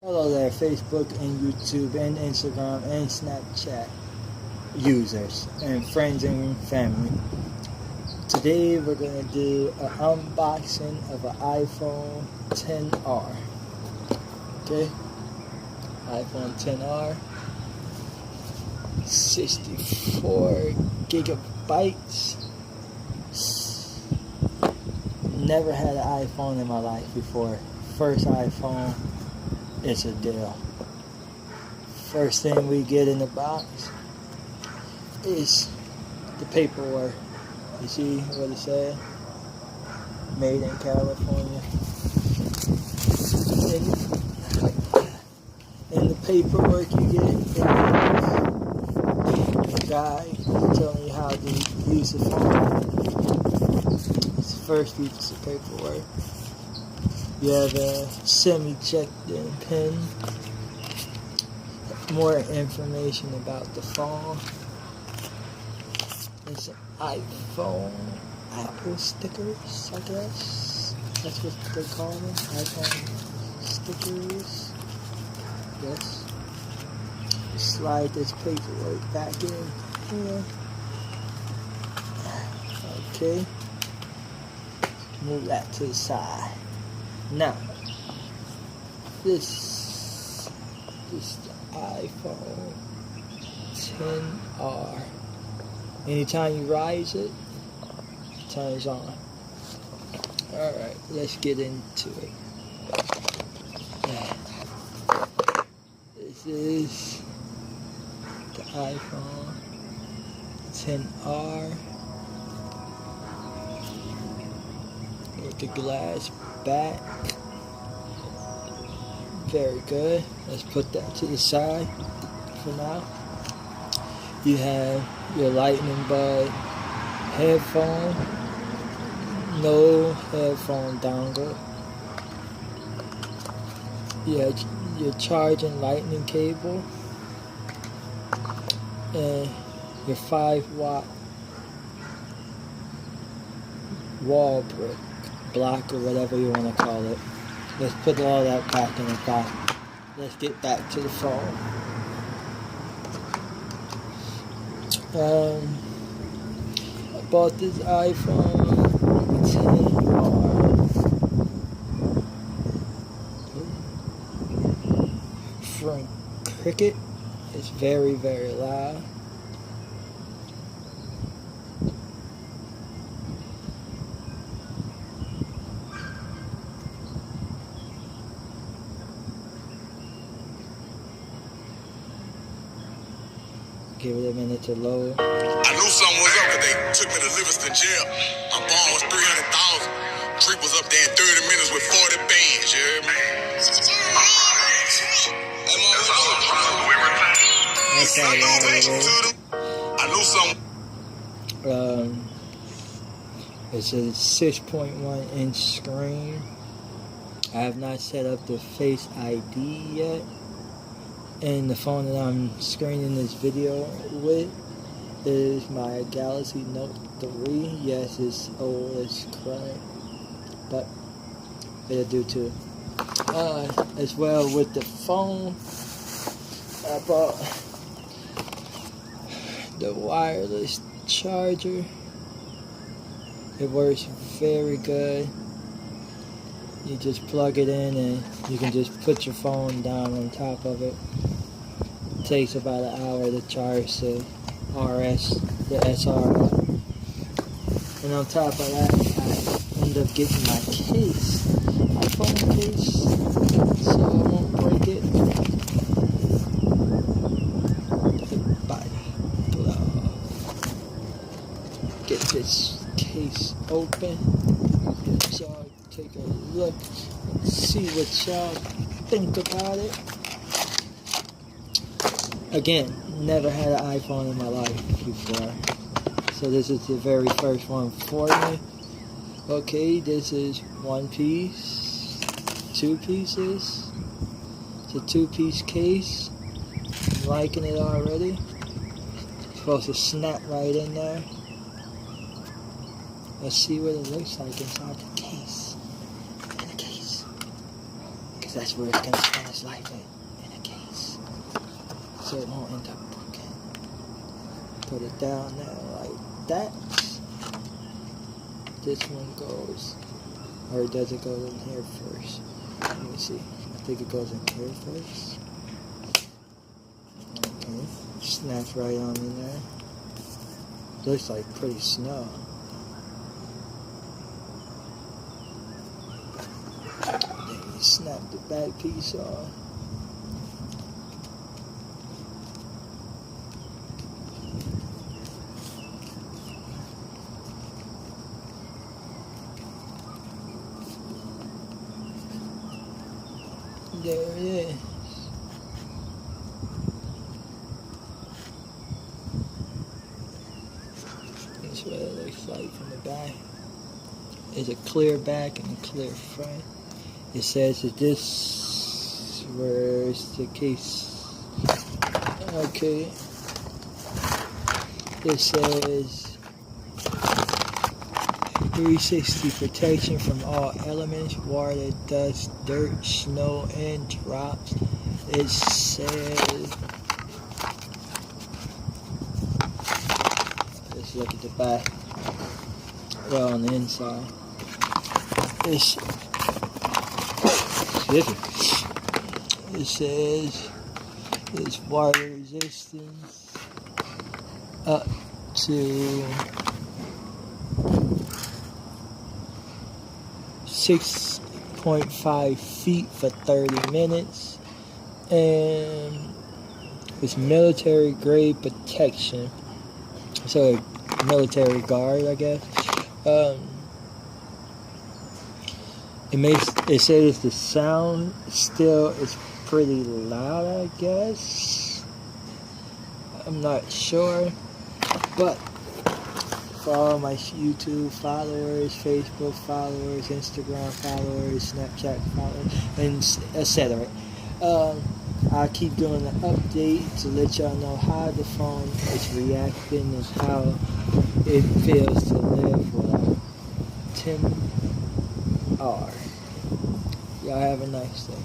Hello there, Facebook and YouTube and Instagram and Snapchat users and friends and family. Today we're going to do an unboxing of an iPhone XR. Okay, iPhone XR, 64 gigabytes. Never had an iPhone in my life before. First iPhone. It's a deal. First thing we get in the box is the paperwork. You see what it says? Made in California. In the paperwork you get a guide telling you how to use the phone. It's the first piece of paperwork. You have a semi-checked in pin. More information about the phone. It's an iPhone Apple stickers, I guess. That's what they call them. iPhone stickers. Yes. Slide this paperwork back in here. Okay. Move that to the side. Now, this is the iPhone XR. Anytime you rise it, it turns on. Alright, let's get into it. This is the iPhone XR with the glass back. Very good. Let's put that to the side for now. You have your lightning bud headphone. No headphone dongle. You have your charging lightning cable. And your 5-watt wall brick. Block or whatever you want to call it. Let's put all that back in the box. Let's get back to the phone. I bought this iPhone XR from Cricket. It's very, very loud. Give it a minute to load. I knew something was up because they took me to Livingston jail. My bond was 300,000. Trip was up there in 30 minutes with 40 bands, you heard me? I knew something. It's a 6.1 inch screen. I have not set up the Face ID yet. And the phone that I'm screening this video with is my Galaxy Note 3. Yes, it's old, it's current, but it'll do too. As well with the phone, I bought the wireless charger. It works very good. You just plug it in and you can just put your phone down on top of it. It takes about an hour to charge the SR. And on top of that, I end up getting my case, my phone case, so I won't break it. The body glove. Get this case open. So I'll take a look and see what y'all think about it. Again, never had an iPhone in my life before, so this is the very first one for me. Okay, this is one piece, 2 pieces. It's a 2-piece case. I'm liking it already. It's supposed to snap right in there. Let's see what it looks like inside the case. In the case. that's where it's going to spend its life in a case. So it won't end up broken. Put it down there like that. This one goes, or does it go in here first? Let me see. I think it goes in here first. Okay. Snaps right on in there. Looks like pretty snow. Then you snap the back piece off. There it is. That's what it looks like from the back. There's a clear back and a clear front. It says that this, where's the case? Okay. It says 360 protection from all elements, water, dust, dirt, snow, and drops. It says, let's look at the back. Well, on the inside. It says it's water resistance up to 6.5 feet for 30 minutes, and it's military grade protection, so military guard, I guess. It says the sound still is pretty loud, I guess. I'm not sure, but for all my YouTube followers, Facebook followers, Instagram followers, Snapchat followers, and etc. I'll keep doing an update to let y'all know how the phone is reacting and how it feels to live without Tim R. Y'all have a nice day.